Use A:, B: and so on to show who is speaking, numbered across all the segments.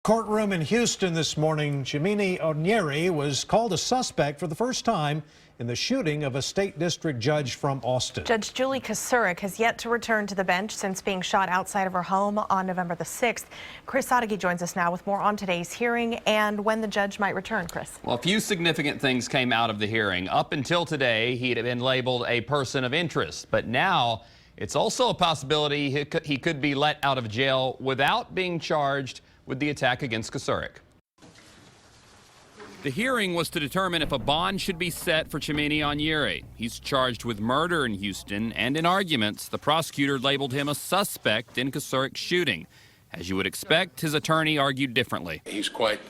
A: Courtroom in Houston this morning, Chimene ONyeri was called a suspect for the first time in the shooting of a state district judge from Austin.
B: Judge Julie Kocurek has yet to return to the bench since being shot outside of her home on November the 6th. Chris Sadeghi joins us now with more on today's hearing and when the judge might return. Chris.
C: Well, a few significant things came out of the hearing. Up until today, he'd been labeled a person of interest, but now it's also a possibility he could be let out of jail without being charged with the attack against Kocurek. The hearing was to determine if a bond should be set for Chimene ONyeri. He's charged with murder in Houston, and in arguments, the prosecutor labeled him a suspect in Kocurek's shooting. As you would expect, his attorney argued differently.
D: He's quite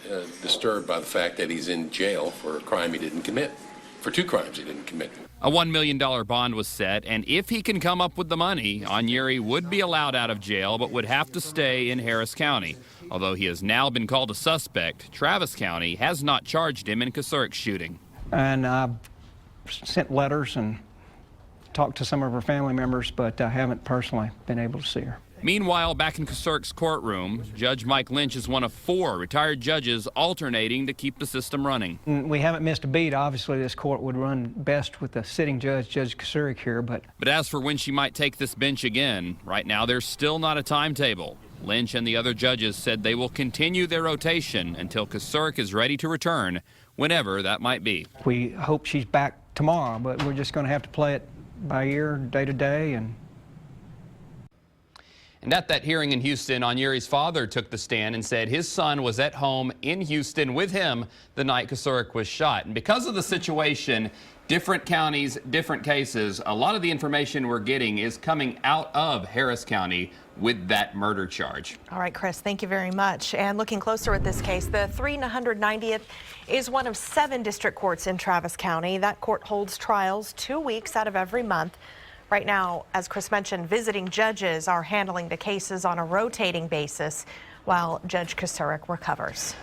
D: disturbed by the fact that he's in jail for a crime he didn't commit, for two crimes he didn't commit.
C: A $1 million bond was set, and if he can come up with the money, ONyeri would be allowed out of jail but would have to stay in Harris County. Although he has now been called a suspect, Travis County has not charged him in Kocurek's shooting.
E: And I've sent letters and talked to some of her family members, but I haven't personally been able to see her.
C: Meanwhile, back in Kocurek's courtroom, Judge Mike Lynch is one of 4 retired judges alternating to keep the system running.
E: We haven't missed a beat. Obviously, this court would run best with the sitting judge, Judge Kocurek here, but
C: as for when she might take this bench again, right now there's still not a timetable. Lynch and the other judges said they will continue their rotation until Kocurek is ready to return, whenever that might be.
E: We hope she's back tomorrow, but we're just going to have to play it by ear, day to day.
C: And at that hearing in Houston, ONyeri's father took the stand and said his son was at home in Houston with him the night Kocurek was shot. And because of the situation, different counties, different cases, a lot of the information we're getting is coming out of Harris County with that murder charge.
B: All right, Chris, thank you very much. And looking closer at this case, the 390th is one of 7 district courts in Travis County. That court holds trials 2 weeks out of every month. Right now, as Chris mentioned, visiting judges are handling the cases on a rotating basis while Judge Kocurek recovers.